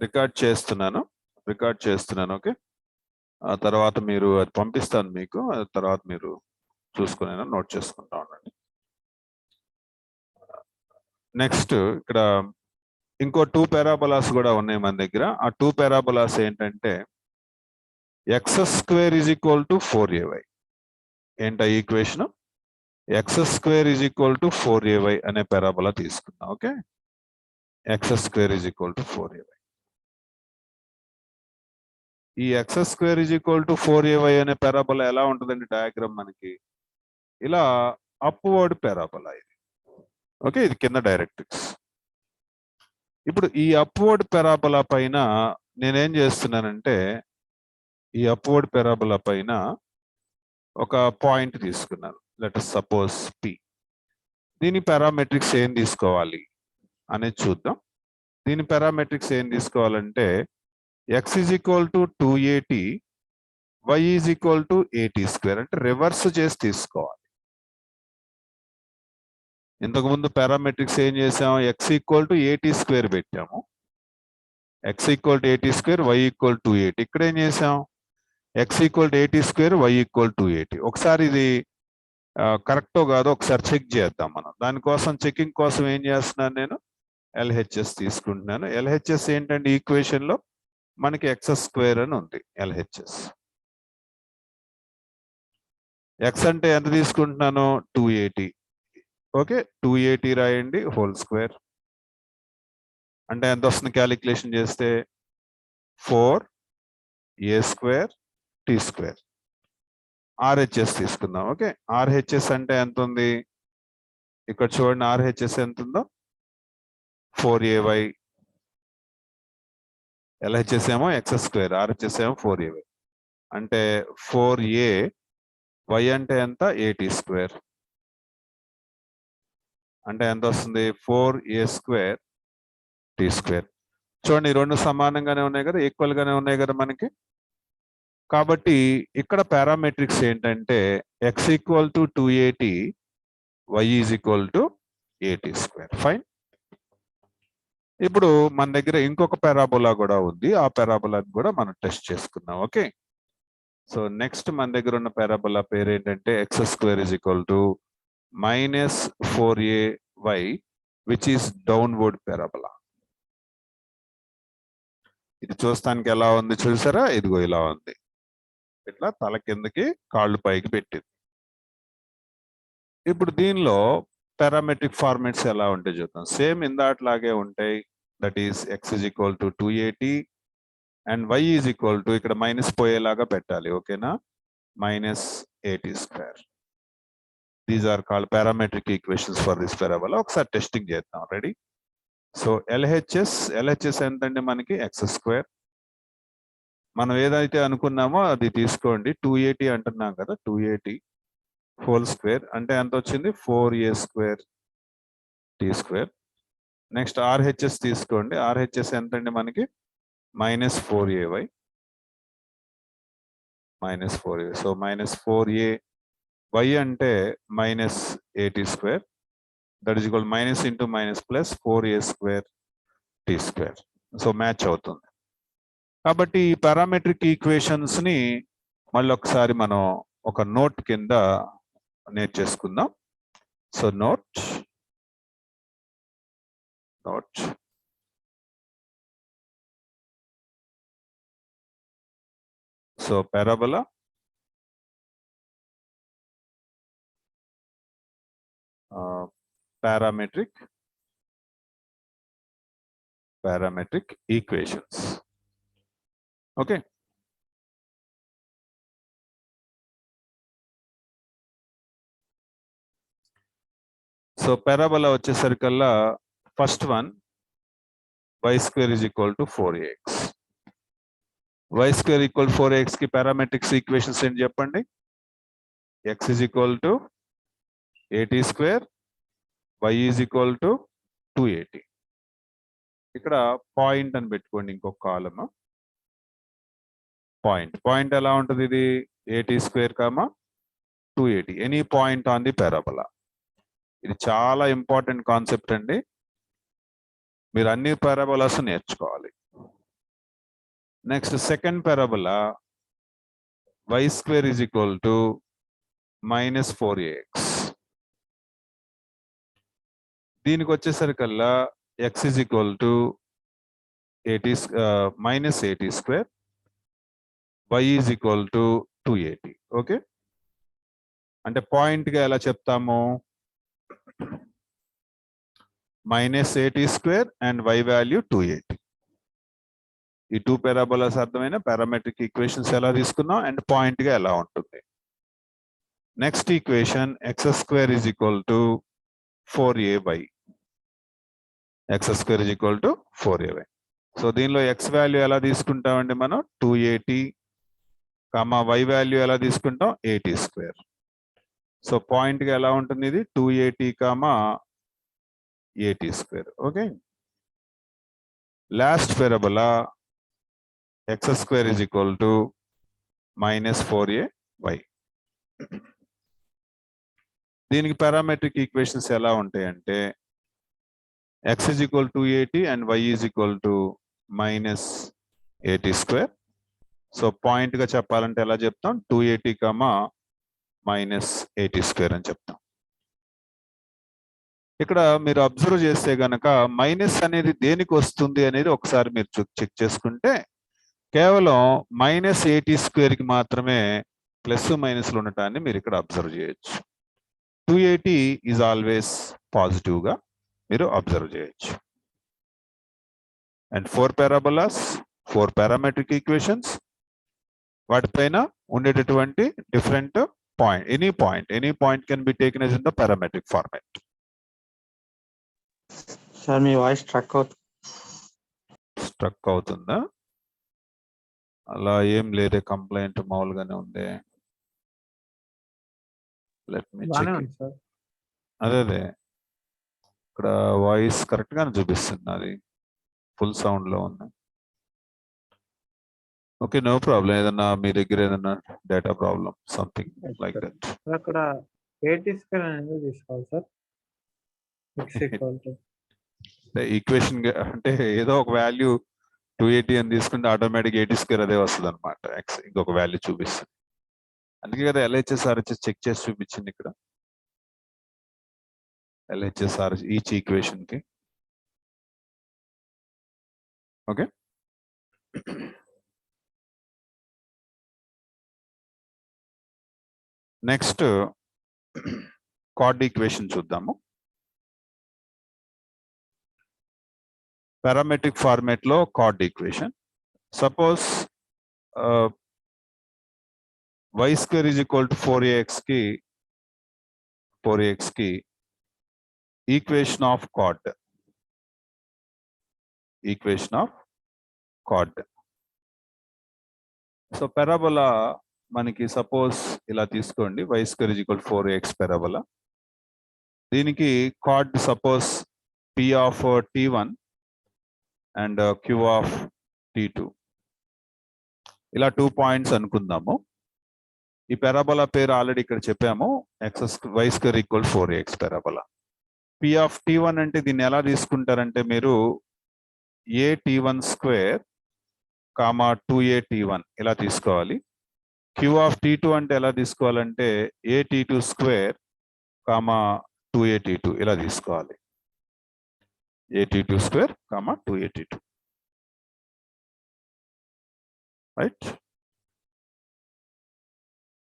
Record చేస్తున్నాను. Okay. ఆ తర్వాత మీరు అది పంపిస్తాను మీకు. తర్వాత మీరు చూసుకొని నోట్ చేసుకుంటా ఉండండి. నెక్స్ట్ ఇక్కడ ఇంకో 2 పారాబోలాస్ కూడా ఉన్నాయి మన దగ్గర. ఆ 2 పారాబోలాస్ ఏంటంటే x² = 4ay. ఏంట ఈక్వేషన్? x² = 4ay అనే పారాబోలా తీసుకుందాం. Okay, x² = 4ay. ఈ x² = 4ay అనే పారాబోలా ఎలా ఉంటుందండి? డయాగ్రామ్ మనకి ఇలా అప్వర్డ్ పారాబోలా ఇది. ఓకే, ఇది కింద డైరెక్ట్రిక్స్. ఇప్పుడు ఈ అప్వర్డ్ పారాబోలా పైన నేనేం చేస్తున్నానంటే ఈ అప్వర్డ్ పారాబోలా పైన ఒక పాయింట్ తీసుకున్నాను. Let us suppose P. దీని పారామెట్రిక్స్ ఏం తీసుకోవాలి అనేది చూద్దాం. దీని పారామెట్రిక్స్ ఏం తీసుకోవాలంటే x = 2at, y = at². అంటే రివర్స్ చేసి తీసుకోవాలి. ఇంతకుముందు పారామెట్రిక్స్ ఏం చేసాము? x = at² పెట్టాము. x = at², y = 2at. ఇక్కడ ఏం చేసాం? x = at², y = 2at. ఒకసారి ఇది కరెక్టో కాదో ఒకసారి చెక్ చేద్దాం మనం. దానికోసం చెకింగ్ కోసం ఏం చేస్తున్నాను? నేను LHS తీసుకుంటున్నాను. LHS ఏంటంటే ఈక్వేషన్ లో మనకి x² అని ఉంది. LHS x అంటే ఎంత తీసుకుంటున్నాను? 280. ఓకే, 280 రాయండి హోల్ స్క్వేర్. అంటే ఎంత వస్తుంది క్యాలిక్యులేషన్ చేస్తే? 4a² t². RHS తీసుకుందాం. ఓకే, RHS అంటే ఎంత ఉంది? ఇక్కడ చూడండి, RHS ఎంత ఉందో? 4ay. LHS ఏమో x², RHS ఏమో 4ay. అంటే 4a, y అంటే ఎంత? at². అంటే ఎంత వస్తుంది? 4a² t². చూడండి, ఈ రెండు సమానంగానే ఉన్నాయి కదా, ఈక్వల్ గానే ఉన్నాయి కదా మనకి. కాబట్టి ఇక్కడ పారామెట్రిక్స్ ఏంటంటే x = 2at, y = at². Fine. ఇప్పుడు మన దగ్గర ఇంకొక పారాబోలా కూడా ఉంది. ఆ పారాబోలాని కూడా మనం టెస్ట్ చేసుకుందాం. ఓకే, సో నెక్స్ట్ మన దగ్గర ఉన్న పారాబోలా పేరు ఏంటంటే x² = -4ay, which is downward parabola. ఇది చూస్తానికి ఎలా ఉంది చూసారా? ఇదిగో ఇలా ఉంది. ఇట్లా తల కిందకి కాళ్ళు పైకి పెట్టింది. ఇప్పుడు దీనిలో పారామెట్రిక్ ఫార్మాట్స్ ఎలా ఉంటాయి చూద్దాం. సేమ్ ఇందాట్లాగే ఉంటాయి. That is x = 2at and y = ఇక్కడ మైనస్ పోయేలాగా పెట్టాలి. ఓకేనా? -at². These are called parametric equations for this parabola. ఒకసారి టెస్టింగ్ చేద్దాం. రెడీ? సో LHS ఎంతండి మనకి? x². మనం ఏదైతే అనుకున్నామో అది తీసుకోండి. 280 అంటున్నాం కదా, 280 హోల్ స్క్వేర్ అంటే ఎంత వచ్చింది? 4a² t². నెక్స్ట్ RHS తీసుకోండి. RHS ఎంతండి మనకి? -4ay. సో -4a, y అంటే -at². That is equal minus into minus plus 4a² t². So match అవుతుంది. కాబట్టి ఈ పారామెట్రిక్ ఈక్వేషన్స్ ని మళ్ళీ ఒకసారి మనం ఒక నోట్ కింద నేర్చేసుకుందాం. So note so parabola, parametric equations. Okay. So parabola వచ్చేసరికల్లా first one y² = 4ax. y² = 4ax కి పారామెట్రిక్స్ ఈక్వేషన్స్ ఏంటి చెప్పండి? x = at², y = 2at. ఇక్కడ పాయింట్ అని పెట్టుకోండి, ఇంకొక కాలమ్. పాయింట్ ఎలా ఉంటుంది? ఇది at², 2at. Any point on the parabola. ఇది చాలా ఇంపార్టెంట్ కాన్సెప్ట్ అండి. మీరు అన్ని పారాబోలాస్ నేర్చుకోవాలి. Next second parabola y square is equal to minus 4ax. దీనికి వచ్చేసరికల్లా x is equal to minus 80 square, y is equal to 280. Okay, అంటే point గా ఎలా చెప్తాము? minus 80 square and y value 280. ఈ టూ పారాబోలాస్ అర్థమైన పారామెట్రిక్ ఈక్వేషన్స్ ఎలా తీసుకున్నాం అండ్ పాయింట్ గా ఎలా ఉంటుంది. Next equation x square is equal to 4ay. x square is equal to 4ay. So దీనిలో x వాల్యూ ఎలా తీసుకుంటామండి మనం? 280, y వాల్యూ ఎలా తీసుకుంటాం? 80 స్క్వేర్. సో పాయింట్ గా ఎలా ఉంటుంది ఇది? 280, 80 square. Okay, last parabola x square is equal to minus 4ay. దీనికి పారామెట్రిక్ ఈక్వేషన్స్ ఎలా ఉంటాయంటే x is equal to 280 and y is equal to minus 80 square. So point గా చెప్పాలంటే ఎలా చెప్తాం? 280, minus 80 స్క్వేర్ అని చెప్తాం. ఇక్కడ మీరు అబ్జర్వ్ చేస్తే గనక మైనస్ అనేది దేనికి వస్తుంది అనేది ఒకసారి మీరు చెక్ చేసుకుంటే కేవలం minus 80 స్క్వేర్ కి మాత్రమే ప్లస్ మైనస్లు ఉండటాన్ని మీరు ఇక్కడ అబ్జర్వ్ చేయొచ్చు. 280 ఈజ్ ఆల్వేస్ పాజిటివ్ గా మీరు అబ్జర్వ్ చేయొచ్చు. అండ్ 4 పారాబోలాస్, 4 పారామెట్రిక్ ఈక్వేషన్స్, వాటిపైన ఉండేటటువంటి different point, any point can be taken as in the parametric format. Sir మీ వాయిస్ స్ట్రక్ అవుతుందా? అలా ఏం లేదే, కంప్లైంట్ మామూలుగానే ఉంది. Let me check. అదే ఇక్కడ వాయిస్ కరెక్ట్ గానే చూపిస్తుంది, అది ఫుల్ సౌండ్ లో ఉంది. Okay, no problem. ఏదన్నా మీ దగ్గర ఏదన్నా data problem something like that. అక్కడ 80 స్క్వేర్ అనేది తీసుకోవాలి సార్. ఈక్వేషన్ అంటే ఏదో ఒక వాల్యూ 280 అని తీసుకుంటే ఆటోమేటిక్ 80 స్క్వేర్ అదే వస్తుంది అనమాట. ఇంకొక వాల్యూ చూపిస్తుంది. అందుకే కదా LHS RHS చెక్ చేసి చూపించింది ఇక్కడ. LHS RHS ఈచ్ ఈక్వేషన్ కి. ఓకే, నెక్స్ట్ కార్డ్ ఈక్వేషన్ చూద్దాము. పారామెట్రిక్ ఫార్మేట్ లో chord equation. Suppose y square is equal to 4ax కి equation of chord. So parabola మనకి సపోజ్ ఇలా తీసుకోండి, y square is equal to 4ax parabola. దీనికి chord suppose p of t1 and q of t2, ఇలా 2 points అనుకుందాము. ఈ parabola పేరు already ఇక్కడ చెప్పాము, y square equal 4ax parabola. p of t1 అంటే దీన్ని ఎలా తీసుకుంటారంటే మీరు a t1 square, 2a t1 ఇలా తీసుకోవాలి. q of t2 అంటే ఎలా తీసుకోవాలంటే a t2 square, 2a t2 ఇలా తీసుకోవాలి. a t2 square, 2a t2. Right.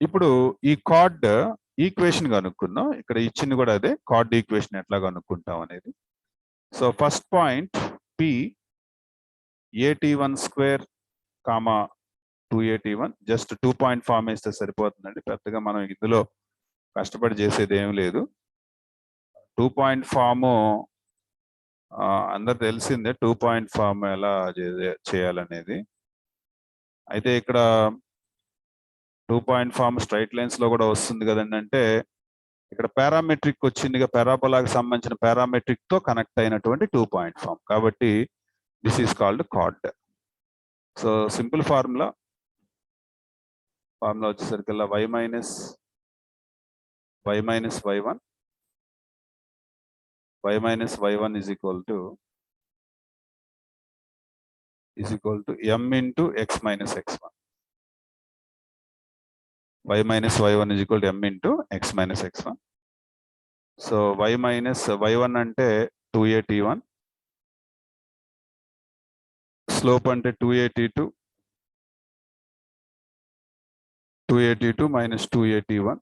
ఇప్పుడు ఈ కార్డ్ ఈక్వేషన్ కనుక్కుందాం. ఇక్కడ ఇచ్చింది కూడా అదే, కార్డ్ ఈక్వేషన్ ఎట్లా కనుక్కుంటాం అనేది. So first point p at1 square, 2at1, just 2 point form వేస్తే సరిపోతుందండి. పెద్దగా మనం ఇందులో కష్టపడి చేసేది ఏం లేదు. 2 పాయింట్ ఫామ్ అందరు తెలిసిందే, 2 పాయింట్ ఫామ్ ఎలా చేయాలనేది. అయితే ఇక్కడ 2 పాయింట్ ఫామ్ స్ట్రైట్ లైన్స్ లో కూడా వస్తుంది కదండి. అంటే ఇక్కడ పారామెట్రిక్ వచ్చిందిగా, పారాబోలాకి సంబంధించిన పారామెట్రిక్ తో కనెక్ట్ అయినటువంటి 2 పాయింట్ ఫామ్. కాబట్టి this is called chord. So simple formula వచ్చేసరికల్లా y minus y1 is equal to is equal to m into x minus x1. Y minus y1 is equal to m into x minus x1. So y minus y1 అంటే 2a t1, slope అంటే 2a t2, 2a t2 minus 2a t1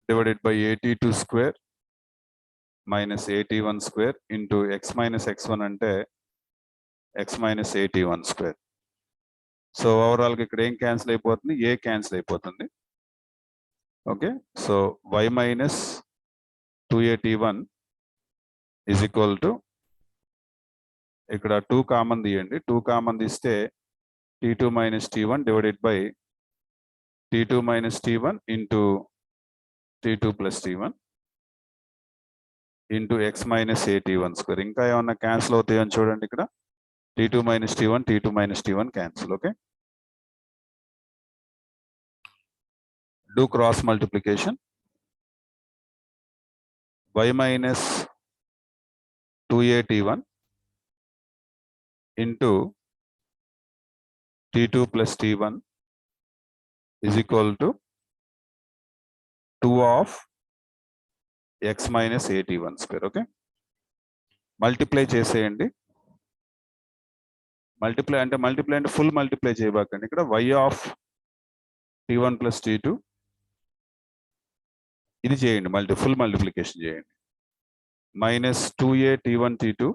divided by at2 square minus at1 square into x minus x1 అంటే x minus at1 square. So ఓవరాల్గా ఇక్కడ ఏం cancel అయిపోతుంది, ఏ cancel అయిపోతుంది. Okay, so y minus 2at1 is equal to ఇక్కడ 2 common తీయండి, 2 common తీస్తే t2 minus t1 divided by t2 minus t1 into t2 plus t1 into x minus at1 square. ఇంకా ఏమన్నా క్యాన్సిల్ అవుతాయని చూడండి, ఇక్కడ t2 minus t1 cancel. Okay, do cross multiplication. Y minus 2at1 into t2 plus t1 is equal to 2 of x minus at1 square. Okay, multiply చేసేయండి. Multiply అంటే full multiply చేయబాకండి. ఇక్కడ y of t1 plus t2 ఇది చేయండి, full multiplication చేయండి. Minus 2a t1 t2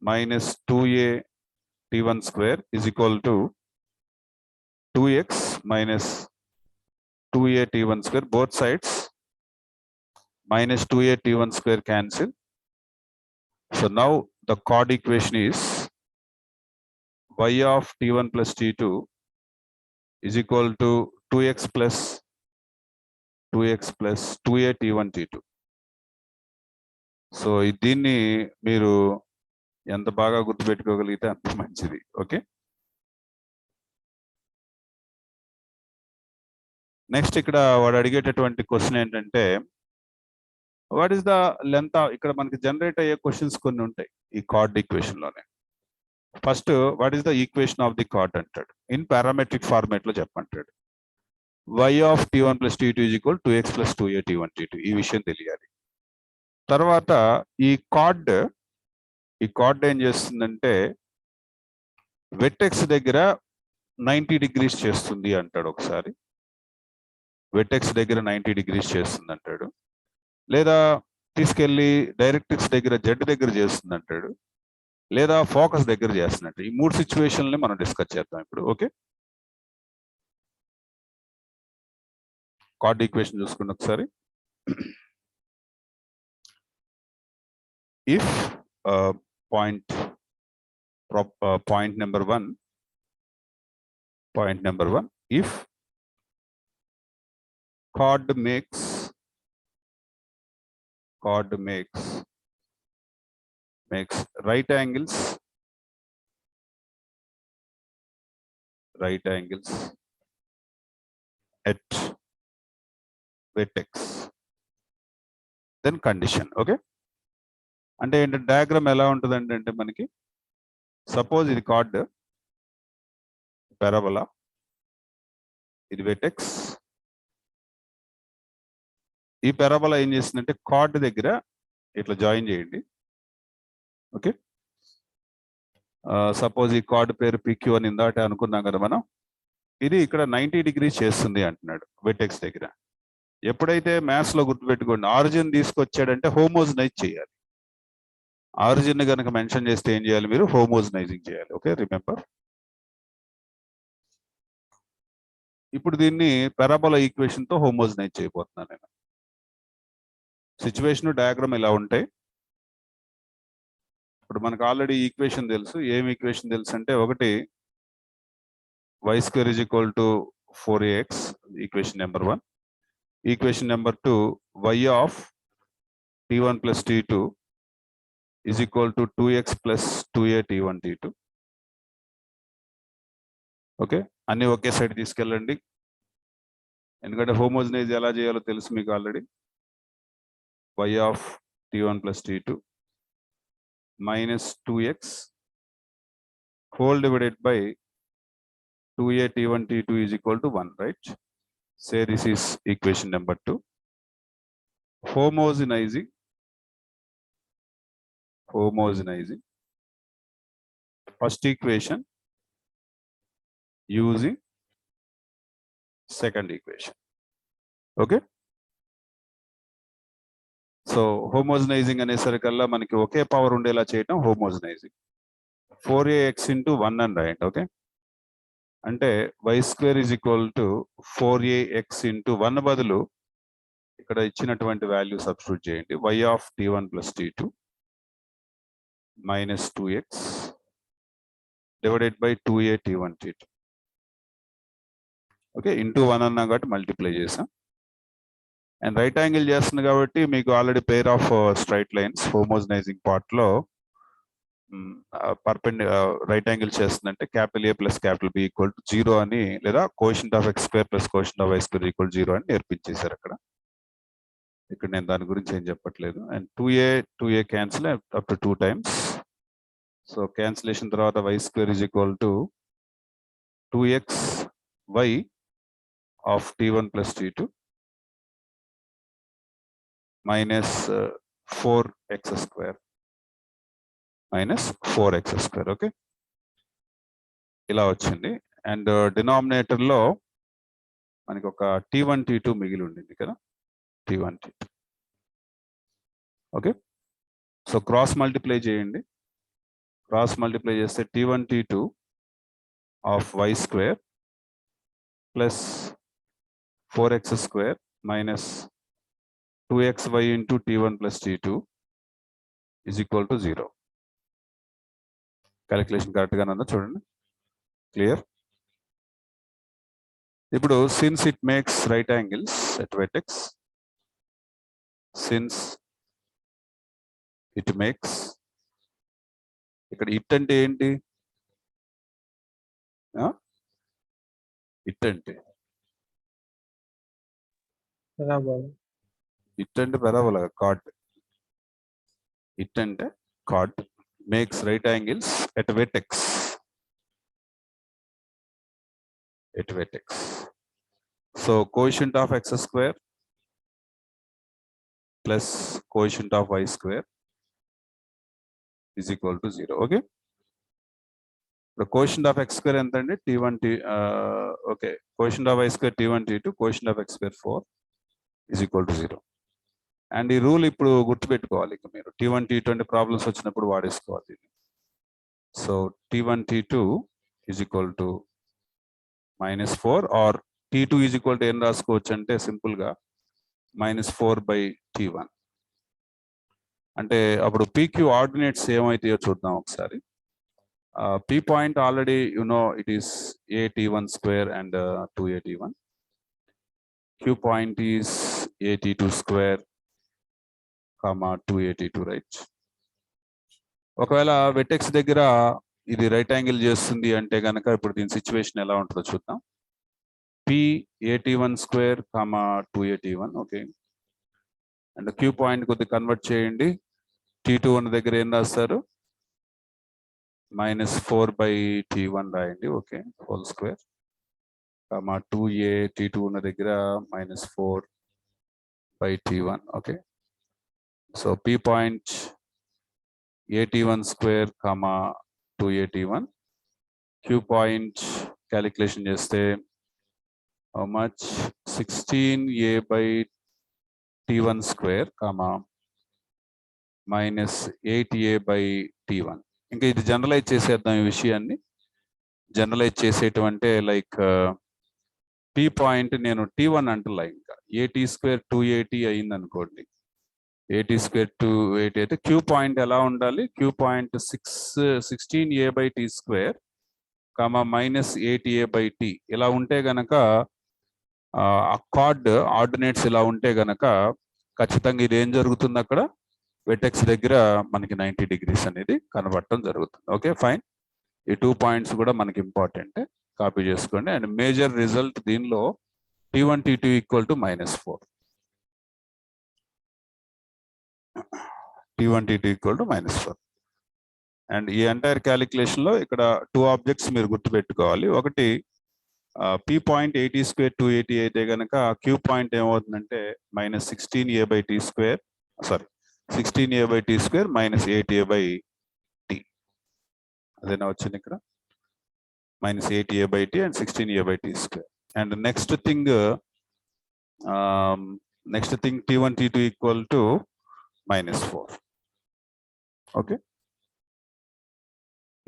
minus 2a t1 square is equal to 2x minus 2a t1 square. Both sides minus 2a t1 square cancel. So now the chord equation is y of t1 plus t2 is equal to 2x plus 2a t1 t2. So దీన్ని మీరు ఎంత బాగా గుర్తుపెట్టుకోగలిగితే అంత మంచిది. Okay, next ఇక్కడ వాడు అడిగేటటువంటి question ఏంటంటే what is the length. ఇక్కడ మనకి జనరేట్ అయ్యే క్వశ్చన్స్ కొన్ని ఉంటాయి ఈ కార్డ్ ఈక్వేషన్ లోనే. First what is the equation of the card అంటాడు, ఇన్ పారామెట్రిక్ ఫార్మేట్ లో చెప్పంటాడు. y of t1 plus t2 is equal to 2x plus 2a t1 t2. ఈ విషయం తెలియాలి. తర్వాత ఈ కార్డ్ ఏం చేస్తుందంటే వెట్టెక్స్ దగ్గర 90 డిగ్రీస్ చేస్తుంది అంటాడు. ఒకసారి వెట్టెక్స్ దగ్గర 90 డిగ్రీస్ చేస్తుంది అంటాడు, లేదా తీసుకెళ్లి డైరెక్ట్రిక్స్ దగ్గర జెడ్ దగ్గర చేస్తుంది అంటాడు, లేదా ఫోకస్ దగ్గర చేస్తున్నట్టు. ఈ 3 సిచ్యువేషన్లని మనం డిస్కస్ చేద్దాం ఇప్పుడు. ఓకే, కార్డ్ ఈక్వేషన్ చూసుకున్న ఒకసారి. If point number 1 if chord makes right angles at vertex, then condition. Okay, అంటే ఏంటంటే డయాగ్రామ్ ఎలా ఉంటుంది అంటే మనకి సపోజ్ ఇది కార్డ్ పారాబోలా, ఇది వెటెక్స్. ఈ పారాబోలా ఏం చేస్తుందంటే కార్డ్ దగ్గర ఇట్లా జాయిన్ చేయండి. ఓకే, సపోజ్ ఈ కార్డ్ పేరు పిక్యూ అని ఇందాక అనుకున్నాం కదా మనం. ఇది ఇక్కడ 90 డిగ్రీస్ చేస్తుంది అంటున్నాడు వెటెక్స్ దగ్గర. ఎప్పుడైతే మ్యాథ్స్ లో గుర్తుపెట్టుకోండి, ఆరిజిన్ తీసుకొచ్చాడంటే హోమోజనైజ్ చేయాలి. ఆరిజిన్ కనుక మెన్షన్ చేస్తే ఏం చేయాలి, మీరు హోమోజనైజింగ్ చేయాలి. Okay, remember. ఇప్పుడు దీన్ని పారాబోలా ఈక్వేషన్ తో హోమోజనైజ్ చేయబోతున్నాను నేను. సిచ్యువేషన్ డయాగ్రామ్ ఇలా ఉంటాయి. ఇప్పుడు మనకు ఆల్రెడీ ఈక్వేషన్ తెలుసు. ఏం ఈక్వేషన్ తెలుసు అంటే, ఒకటి y square is equal to 4ax, equation number 1. Equation number 2, y of t1 plus t2 is equal to 2x plus 2a t1 t2. Okay, అన్ని ఒకే సైడ్ తీసుకెళ్ళండి, ఎందుకంటే హోమోజనైజ్ ఎలా చేయాలో తెలుసు మీకు already. y of t1 plus t2 minus 2x whole divided by 2a t1 t2 is equal to 1, right? Say this is equation number 2. Homogenizing first equation using second equation. Okay. So homogenizing అనేసరికల్లా మనకి ఒకే power ఉండేలా చేయటం హోమోజనైజింగ్. 4ax into 1 అని రాయండి. Okay, అంటే y square is equal to 4ax into 1 బదులు ఇక్కడ ఇచ్చినటువంటి వాల్యూ సబ్స్టిట్యూట్ చేయండి. y of t1 plus t2 minus 2x divided by 2a t1 t2. Okay, into 1 అన్నా కాబట్టి మల్టిప్లై చేసాం. అండ్ రైట్ యాంగిల్ చేస్తుంది కాబట్టి మీకు already pair of straight lines homogenizing part లో రైట్ యాంగిల్ చేస్తుందంటే capital A plus capital B equal to 0 అని, లేదా coefficient of x square plus coefficient of y square equal 0 అని నేర్పించేశారు అక్కడ. ఇక్కడ నేను దాని గురించి ఏం చెప్పట్లేదు. And 2a cancel up to 2 times. So cancellation తర్వాత y square is equal to 2xy of t1 plus t2 minus 4x square minus 4x square. Okay, ఇలా వచ్చింది. అండ్ డినామినేటర్ లో మనకి ఒక t1 t2 మిగిలి ఉండింది కదా, t1 t2. Okay, so cross multiply చేయండి. క్రాస్ మల్టిప్లై చేస్తే t1 t2 of y square plus 4x square minus 2xy into t1 plus t2 is equal to 0. Calculation correct గానే ఉందా చూడండి. క్లియర్. ఇప్పుడు since it makes right angles at vertex, since it makes, ఇక్కడ it అంటే ఏంటి? it అంటే it అంటే parabola, chord. It అంటే chord makes right angles at vertex. So coefficient of x square plus coefficient of y square is equal to 0. Okay, ఇప్పుడు కోఎఫిషియంట్ of x స్క్వేర్ ఎంత అండి? t1 okay, coefficient of y square t1 t2, coefficient of x square 4 is equal to 0. And ఈ rule ఇప్పుడు గుర్తుపెట్టుకోవాలి. ఇక మీరు t1 t2 అంటే ప్రాబ్లమ్స్ వచ్చినప్పుడు వాడేసుకోవాలి. So t1 t2 is equal to -4 or t2 is equal to ఏం రాసుకోవచ్చు అంటే సింపుల్ గా -4/t1. అంటే అప్పుడు pq ఆర్డినేట్స్ ఏమైతాయో చూద్దాం ఒకసారి. p point already it is at1 square and 2at1. q point is at2 square 2at2, right? ఒకవేళ vertex దగ్గర ఇది రైట్ యాంగిల్ చేస్తుంది అంటే కనుక ఇప్పుడు దీని సిచ్యువేషన్ ఎలా ఉంటుందో చూద్దాం. p at1 square 2at1. Okay, and Q point కొద్దిగా కన్వర్ట్ చేయండి. t2 ఉన్న దగ్గర ఏం రాస్తారు? -4/t1 రాయండి. Okay, whole square 2a t2 ఉన్న దగ్గర -4/t1. Okay, so p point at1 square 2at1. q point calculation చేస్తే how much? 16a/t1 square -8a/t1. ఇంకా ఇది జనరలైజ్ చేసేద్దాం. ఈ విషయాన్ని జనరలైజ్ చేసేటువంటి లైక్ p పాయింట్ నేను t1 అంటున్నా, ఇంకా at స్క్వేర్ 2at అయింది అనుకోండి. at స్క్వేర్ 2at అయితే q పాయింట్ ఎలా ఉండాలి? q point 16a/t square -8a/t ఇలా ఉంటే గనక కార్డ్ ఆర్డినేట్స్ ఇలా ఉంటే గనక ఖచ్చితంగా ఇది ఏం జరుగుతుంది? అక్కడ వెటెక్స్ దగ్గర మనకి 90 degrees అనేది కనబడటం జరుగుతుంది. Okay, fine. ఈ 2 పాయింట్స్ కూడా మనకి ఇంపార్టెంట్, కాపీ చేసుకోండి. అండ్ మేజర్ రిజల్ట్ దీనిలో t1 t2 equal to -4. t1 t2 equal to -4. And ఈ ఎంటైర్ క్యాలిక్యులేషన్ లో ఇక్కడ 2 ఆబ్జెక్ట్స్ మీరు గుర్తుపెట్టుకోవాలి. ఒకటి p పాయింట్ 80 స్క్వేర్ 280 అయితే కనుక q పాయింట్ ఏమవుతుందంటే minus 16a/t square, sorry 16a/t square minus 8a/t. అదేనా వచ్చింది ఇక్కడ, minus 8a/t and 16a/t square. And next thing t1 t2 equal to -4. Okay,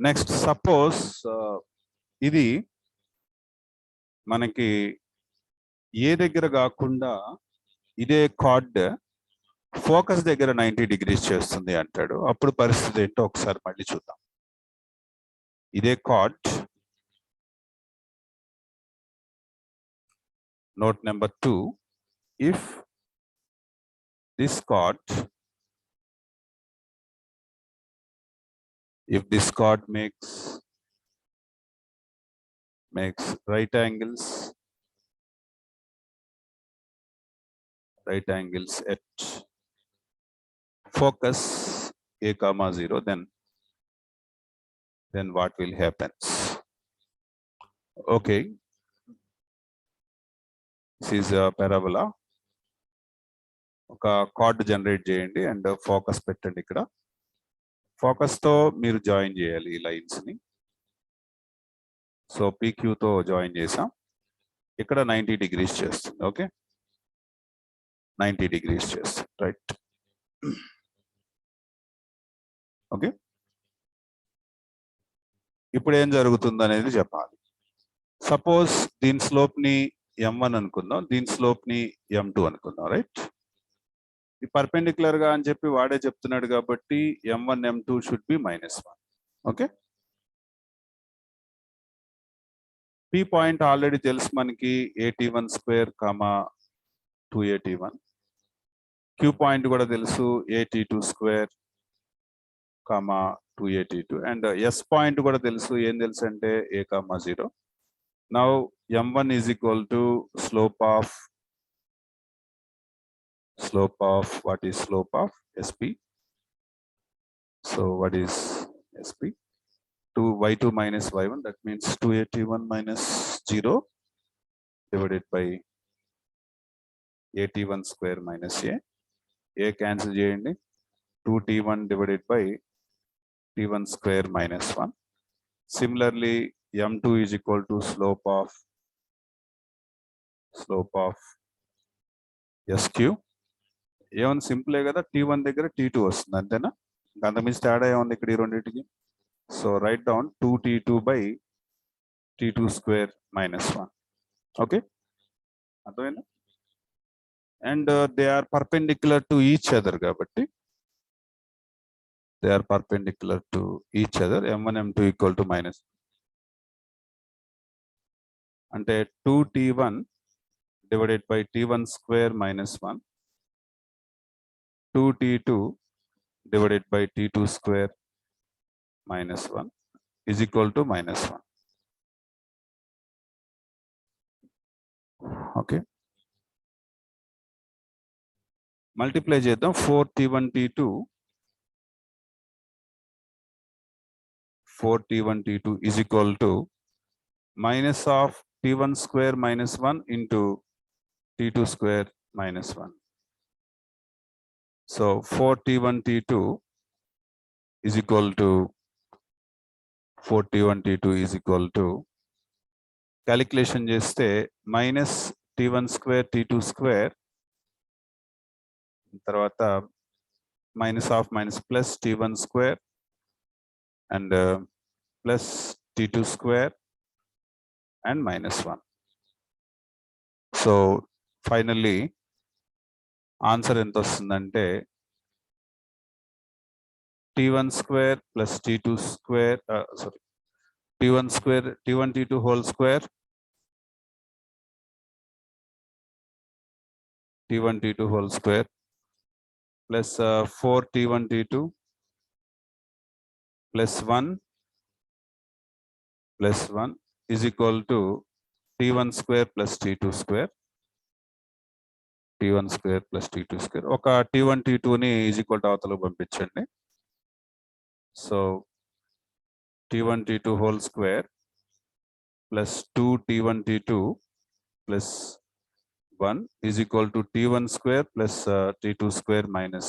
next suppose ఇది మనకి ఏ దగ్గర కాకుండా ఇదే కార్డ్ ఫోకస్ దగ్గర 90 degrees చేస్తుంది అంటాడు. అప్పుడు పరిస్థితి ఏంటో ఒకసారి మళ్ళీ చూద్దాం. ఇదే card, note number 2, if this chord makes right angles at focus a comma 0, then what will happen? Okay, this is a parabola. ఒక కార్డ్ జనరేట్ చేయండి అండ్ ఫోకస్ పెట్టండి. ఇక్కడ ఫోకస్ తో మీరు జాయిన్ చేయాలి ఈ లైన్స్ ని. సో PQ తో జాయిన్ చేసాం. ఇక్కడ 90 degrees చేస్తుంది. ఓకే, 90 degrees చేస్తుంది, రైట్. ఓకే, ఇప్పుడు ఏం జరుగుతుంది అనేది చెప్పాలి. సపోజ్ దీని స్లోప్ ని m1 అనుకుందాం, దీని స్లోప్ ని m2 అనుకుందాం, రైట్. ఈ పర్పెండిక్యులర్ గా అని చెప్పి వాడే చెప్తున్నాడు కాబట్టి m1 m2 should be -1. Okay, P point already తెలుసు మనకి, 81 స్క్వేర్ కామా 281. Q పాయింట్ కూడా తెలుసు, 82 square comma 282. And S point కూడా తెలుసు, ఏం తెలుసు అంటే a comma 0. Now m1 is equal to slope of what is slope of SP? So what is SP? 2y2 minus y1, that means 281 minus 0 divided by 81 square minus a cancel చేయండి. 2t1 divided by t1 square minus 1. Similarly m2 is equal to slope of SQ. ఏమన్నా సింపులే కదా, t1 దగ్గర t2 వస్తుంది అంతేనా, అంతమించి తేడా ఏముంది ఇక్కడ ఈ రెండింటికి. So right down 2t2 by t2 square minus 1. Okay, అర్థమైందా? And they are perpendicular to each other కాబట్టి m1 m2 equal to minus, అంటే 2t1 divided by t1 square minus 1, 2t2 divided by t2 square minus 1 is equal to -1. Okay, multiply చేద్దాం. 4t1t2 is equal to minus of t1 square minus 1 into t2 square minus 1. So 4t1t2 is equal to calculation చేస్తే minus t1 square t2 square, తర్వాత minus of minus plus t1 square and plus t2 square and -1. So finally answer ఎంత వస్తుందంటే t1 square plus t2 square, sorry, t1 square t1 t2 whole square, t1 t2 whole square plus 4 t1 t2 plus 1 is equal to t1 square plus t2 square, t1 square plus t2 square. ఒక t1 t2 ని is equal to అవతలకు పంపించండి. So t1 t2 whole square plus 2 t1 t2 plus 1 is equal to t1 square plus t2 square minus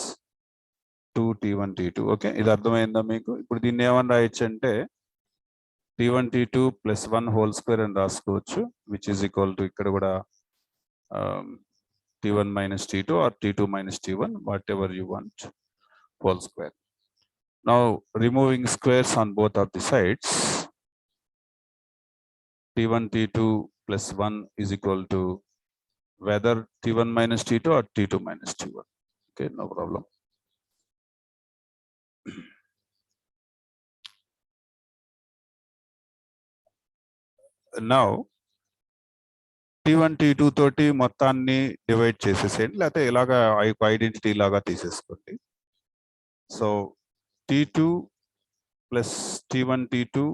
2 t1 t2. Okay, ఇది అర్థమైందా మీకు? ఇప్పుడు దీన్ని ఏమని రాయొచ్చు అంటే t1 t2 plus 1 whole square అని రాసుకోవచ్చు, which is equal to ఇక్కడ కూడా t1 minus t2 or t2 minus t1, whatever you want, whole square. Now removing squares on both of the sides, t1 t2 plus 1 is equal to whether t1 minus t2 or t2 minus t1. Okay, no problem. Now t1 t2 తోటి మొత్తాన్ని divide చేసేసేయండి, లేకపోతే ఇలాగా identity లాగా తీసేసుకోండి. So t2 plus t1 t2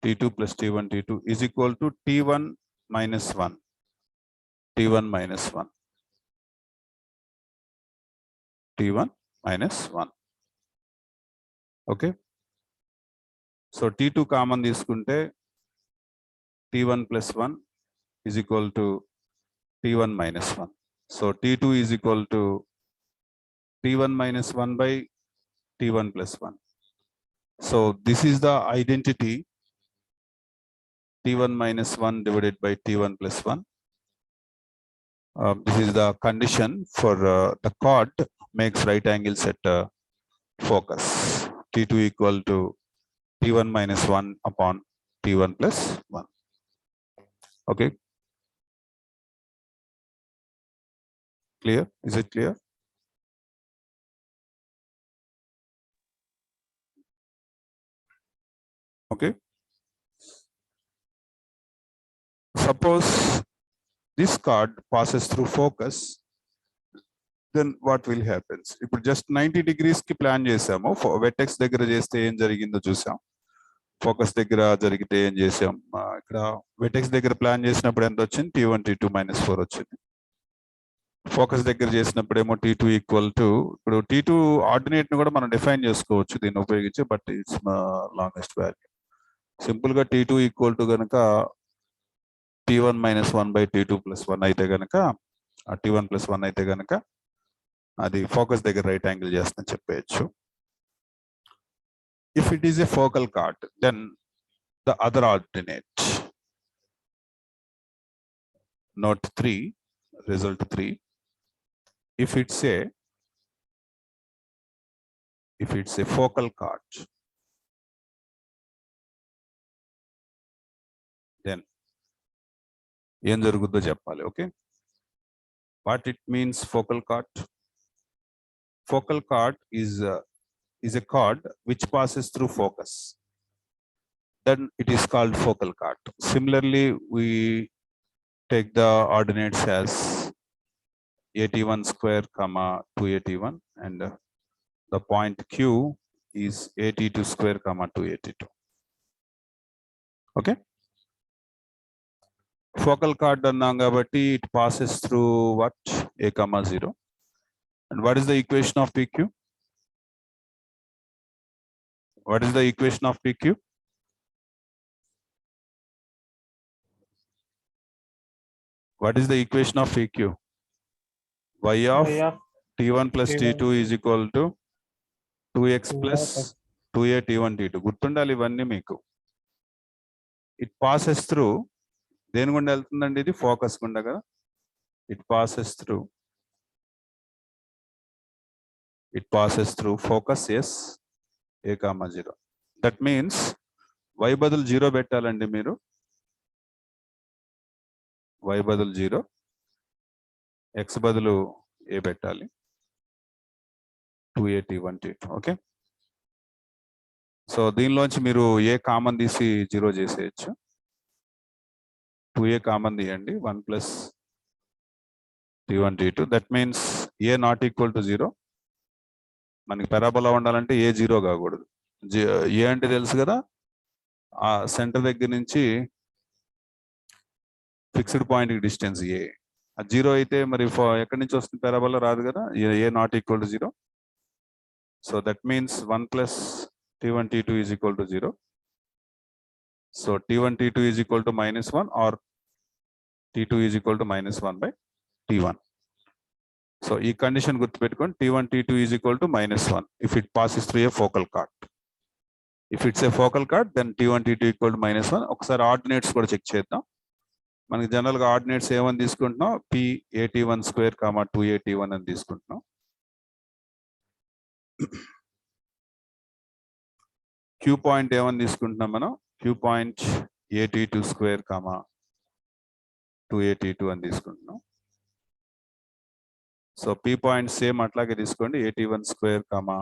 t2 plus t1 t2 is equal to t1 minus 1 t1 minus 1 t1 minus 1. Okay, so t2 common తీసుకుంటే t1 plus 1 is equal to t1 minus 1. So t2 is equal to t1 minus 1 by t1 plus 1. So this is the identity t1 minus 1 divided by t1 plus 1. This is the condition for the chord makes right angles at focus. T2 equal to t1 minus 1 upon t1 plus 1. Okay. Clear? Is it clear? Okay. Suppose this chord passes through focus, then what will happen? ఇప్పుడు just 90 degrees కి plan చేసాము, vertex దగ్గర చేస్తే ఏం జరిగిందో చూసాం, focus దగ్గర జరిగితే ఏం చేసాం. ఇక్కడ వెటెక్స్ దగ్గర ప్లాన్ చేసినప్పుడు ఎంత వచ్చింది? t1 t2 minus 4 వచ్చింది. ఫోకస్ దగ్గర చేసినప్పుడు ఏమో t2 ఈక్వల్ టు, ఇప్పుడు t2 ఆర్డినేట్ ని కూడా మనం డిఫైన్ చేసుకోవచ్చు దీన్ని ఉపయోగించి, but it's longest value. Simple గా t2 ఈక్వల్ టు కనుక t1 minus 1 by t2 plus 1 అయితే కనుక, t1 plus 1 అయితే కనుక అది ఫోకస్ దగ్గర రైట్ యాంగిల్ చేస్తుందని చెప్పేయచ్చు. If it is a focal chord, then the other alternate, note 3, result 3, if it's a focal chord, then ఏం జరుగుతుందో చెప్పాలి. Okay, what it means focal chord? Focal chord is a chord which passes through focus, then it is called focal chord. Similarly, we take the ordinates as at1 square comma 2at1, and the point Q is at2 square comma 2at2. Okay, focal chord అన్నాం కాబట్టి it passes through what? A comma 0. And what is the equation of PQ? What is the equation of PQ? What is the equation of PQ? Y of t1 plus t2 is equal to 2x plus 2a t1 t2. గుర్తుండాలి ఇవన్నీ మీకు. It passes through, దేని గుండా వెళ్తుందండి ఇది? Focus గుండా కదా. It passes through focus, yes, a comma 0. That means y బదులు 0 పెట్టాలండి మీరు. y బదులు 0, x బదులు a పెట్టాలి, 2a t1 t2. Okay, so దీనిలోంచి మీరు a కామన్ తీసి 0 చేసేయచ్చు. 2a కామన్ తీయండి, 1 plus t1 t2. That means a not equal to 0. మనకి పారాబోలా ఉండాలంటే ఏ 0 కాకూడదు. ఏ అంటే తెలుసు కదా, ఆ సెంటర్ దగ్గర నుంచి ఫిక్స్డ్ పాయింట్ డిస్టెన్స్ ఏ. ఆ 0 అయితే మరి ఎక్కడి నుంచి వస్తుంది? పారాబోలా రాదు కదా, a not equal to 0. So that means 1 plus T1, T2 is equal to 0. So T1, T2 is equal to -1 or T2 is equal to -1 by T1. So ఈ condition గుర్తుపెట్టుకోండి, T1, T2 is equal to -1 if it passes through a focal card. If it's a focal card, then T1, T2 equal to -1. ఒకసారి ordinates కూడా check చేద్దాం. మనకి general గా ordinates ఏమని తీసుకుంటున్నాం, P81² 2AT1 అని తీసుకుంటున్నాం. Q పాయింట్ ఏమని తీసుకుంటున్నాం మనం, Q పాయింట్ AT2² 2AT2 అని తీసుకుంటున్నాం. సో P పాయింట్ సేమ్ అట్లాగే తీసుకోండి, AT1²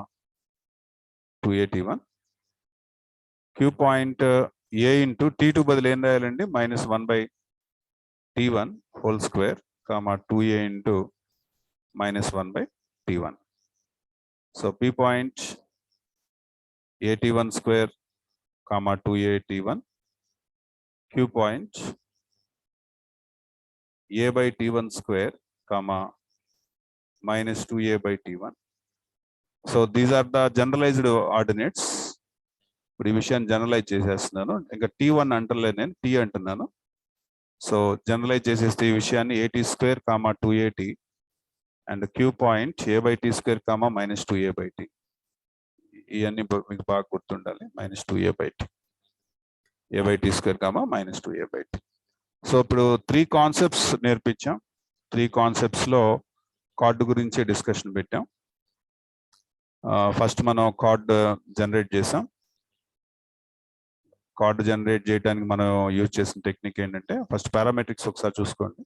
2AT1. Q point A into T2 బదులు ఏం రాయాలండి, -1 by T1 whole square, 2A into -1 by T1. So P point AT1² 2AT1, Q point A by T1² -2A by T1. So these are the generalized ordinates. ఇప్పుడు ఈ విషయాన్ని generalise చేసేస్తున్నాను, ఇంకా T1 అంటలే, నేను T అంటున్నాను. So generalise చేసేస్తే ఈ విషయాన్ని AT² 2AT and Q point A by T² -2A by T. ఇవన్నీ మీకు బాగా గుర్తుండాలి, -2A by T, A by T² -2A by T. So ఇప్పుడు 3 కాన్సెప్ట్స్ నేర్పించాం. 3 కాన్సెప్ట్స్ లో కార్డు గురించి డిస్కషన్ పెట్టాం. ఫస్ట్ మనం కార్డ్ జనరేట్ చేసాం. కార్డు జనరేట్ చేయడానికి మనం యూజ్ చేసిన టెక్నిక్ ఏంటంటే, ఫస్ట్ పారామెట్రిక్స్ ఒకసారి చూసుకోండి.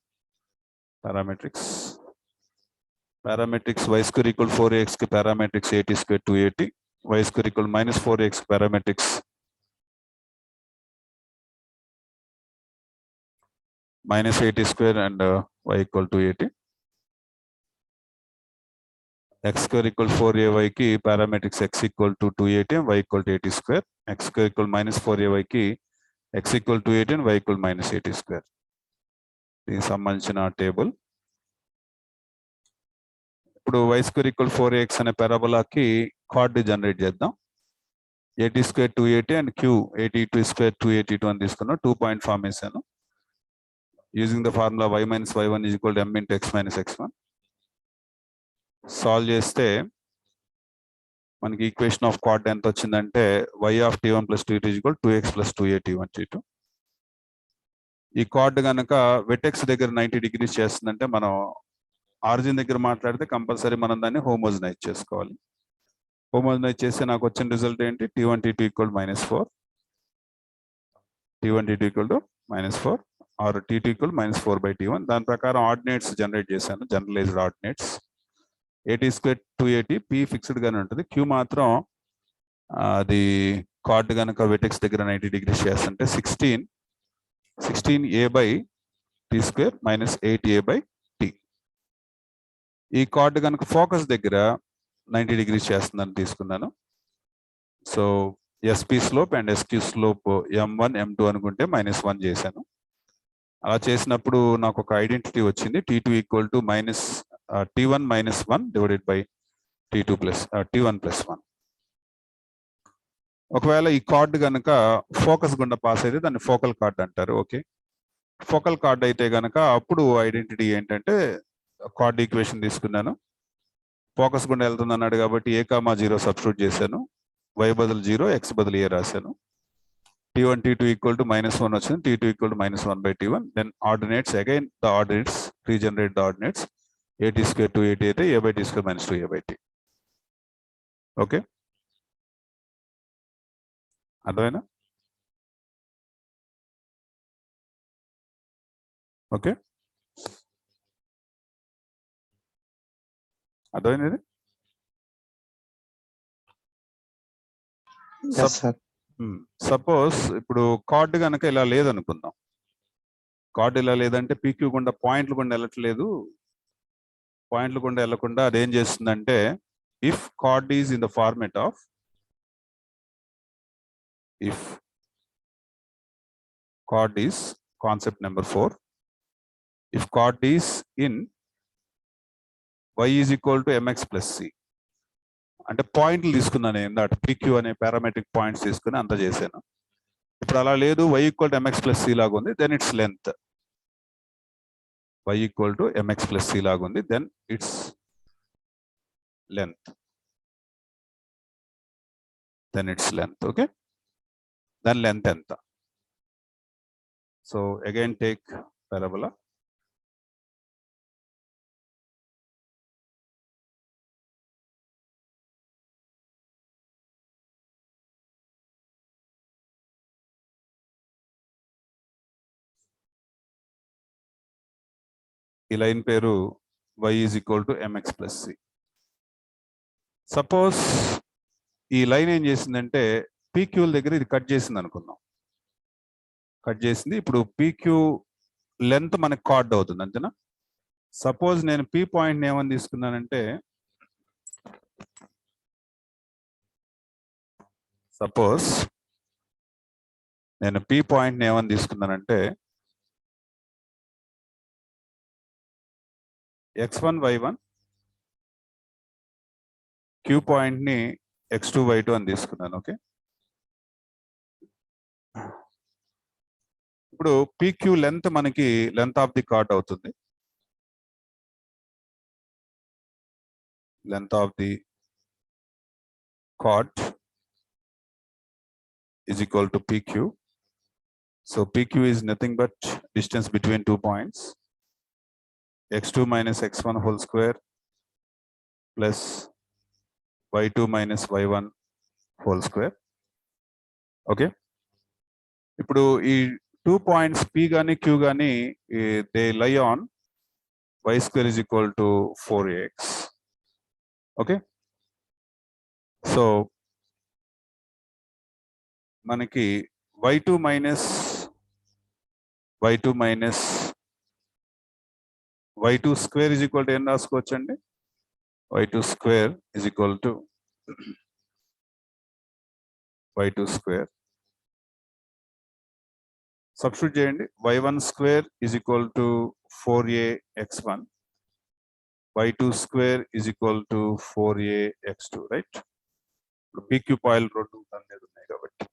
పారామెట్రిక్స్ y² = 4ax కి parametrics AT² 2AT, y² = -4ax కి parametrics -AT² and y = 2AT. x² = 4ay కి parametrics x = 2AT and y = AT². x² = -4ay కి x = 2AT and y = -AT². దీనికి సంబంధించిన table. ఇప్పుడు y² = 4ax అనే పారాబోలాకి card generate చేద్దాం. AT² 2AT and Q AT2² 2AT2 అని తీసుకున్నాం. 2 point form వేసాను. Using the formula y - y1 = m × x - x1. Solve చేస్తే మనకి ఈక్వేషన్ ఆఫ్ కార్డ్ ఎంత వచ్చిందంటే, y of T1 + T2 = 2x + 2a T1 T2. ఈ కార్డ్ కనుక వెటెక్స్ దగ్గర 90 degrees చేస్తుందంటే, మనం ఆరిజిన్ దగ్గర మాట్లాడితే కంపల్సరీ మనం దాన్ని హోమోజనైజ్ చేసుకోవాలి. హోమోజనైజ్ చేస్తే నాకు వచ్చిన రిజల్ట్ ఏంటి, T1 T2 = -4, T1 T2 = -4 or T2 = -4 by T1. దాని ప్రకారం ఆర్డినేట్స్ జనరేట్ చేశాను, generalized ordinates. AT² 2AT P fixed గానే ఉంటుంది. Q మాత్రం అది కార్డ్ కనుక వెటెక్స్ దగ్గర 90 degrees చేస్తుంటే 16a by T² -8a by T. ఈ కార్డ్ కనుక ఫోకస్ దగ్గర 90 degrees చేస్తుందని తీసుకున్నాను. So SP slope and SQ slope M1 M2 అనుకుంటే -1 చేశాను. అలా చేసినప్పుడు నాకు ఒక ఐడెంటిటీ వచ్చింది, T2 = T1 - 1 divided by T1 + 1. ఒకవేళ ఈ కార్డ్ కనుక ఫోకస్ గుండా పాస్ అయితే దాన్ని ఫోకల్ కార్డ్ అంటారు. ఓకే, ఫోకల్ కార్డ్ అయితే కనుక అప్పుడు ఐడెంటిటీ ఏంటంటే, కార్డ్ ఈక్వేషన్ తీసుకున్నాను, ఫోకస్ గుండా వెళ్తుంది అన్నాడు కాబట్టి a, 0 సబ్స్టిట్యూట్ చేశాను, y బదులు 0 x బదులు a రాశాను. T1 T2 = -1 వచ్చింది, T2 = -1 by T1. Then ordinates, again the ordinates, regenerate the ordinates. AT² 2AT అయితే a by T² -2a by T. Okay, అర్థమైనా? ఓకే, అర్థమైనది? సపోజ్ ఇప్పుడు కార్డు కనుక ఇలా లేదనుకుందాం. కార్డు ఇలా లేదంటే PQ గుండా పాయింట్లు గుండా వెళ్ళట్లేదు. పాయింట్లు గుండా వెళ్ళకుండా అదేం చేస్తుందంటే, if card is in the format of, if chord is concept number 4, if chord is in y = mx + c, అంటే పాయింట్లు తీసుకున్నాను ఇందాక PQ అనే పారామెట్రిక్ పాయింట్స్ తీసుకుని అంత చేశాను. ఇప్పుడు అలా లేదు, y equal to mx plus c లాగా ఉంది, then its length. y equal to mx plus c లాగా ఉంది, then its length. Then its length. Okay, దాని లెంత్ ఎంత? So again take parabola. ఈ లైన్ పేరు y is equal to mx plus c. Suppose ఈ line ఏం చేసిందంటే PQ దగ్గర ఇది కట్ చేసింది అనుకుందాం. కట్ చేసింది. ఇప్పుడు PQ లెంత్ మనకి కార్డ్ అవుతుంది అంతేనా? సపోజ్ నేను P పాయింట్ ఏమని తీసుకున్నానంటే, సపోజ్ నేను P పాయింట్ ఏమని తీసుకున్నానంటే x1 y1, Q పాయింట్ ని x2 y2 అని తీసుకున్నాను. ఓకే, ఇప్పుడు PQ లెంత్ మనకి లెంత్ ఆఫ్ ది కార్డ్ అవుతుంది. Length of the card is equal to PQ. So PQ is nothing but distance between 2 points, x2 minus x1 whole square plus y2 minus y1 whole square. Okay, ఇప్పుడు ఈ 2 points P గాని Q గాని they lie on y square is equal to 4ax. Okay, so మనకి y2 minus y2 square is equal to ఏం రాసుకోవచ్చండి? y2 square is equal to y2 square. Substitute చేయండి. y1 square is equal to 4ax1, y2 square is equal to 4ax2, right? ఇప్పుడు PQ point రెండు ఉన్నాయి కాబట్టి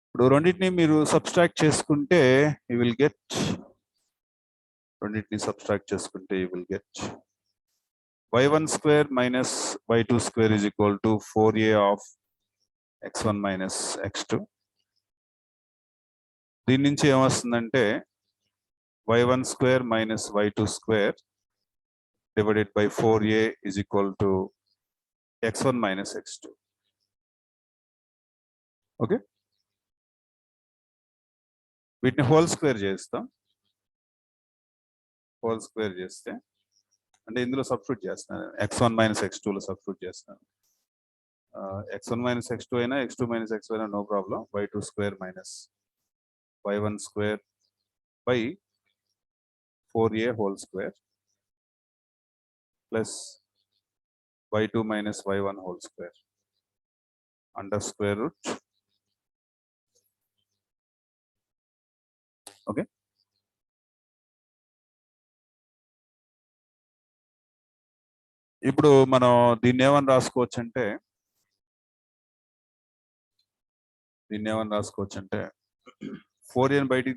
ఇప్పుడు రెండింటిని మీరు సబ్స్ట్రాక్ట్ చేసుకుంటే యూ విల్ గెట్, రెండింటిని సబ్స్ట్రాక్ట్ చేసుకుంటే you will get y1 square minus y2 square is equal to 4a of x1 minus x2. దీని నుంచి ఏమొస్తుందంటే y1 square minus y2 square divided by 4a is equal to x1 minus x2. Okay, వీటిని whole square చేస్తాం. Whole square చేస్తే అంటే ఇందులో substitute చేస్తున్నాను, x1 minus x2లో substitute చేస్తున్నాను. x1 మైనస్ x2 అయినా x2 మైనస్ x అయినా no problem. y2 square minus y1 square by 4a whole square plus y2 minus y1 whole square under square root. Okay, ఇప్పుడు మనం దీన్ని ఏమని రాసుకోవచ్చు అంటే, దీన్ని ఏమని రాసుకోవచ్చు అంటే 4a బయటికి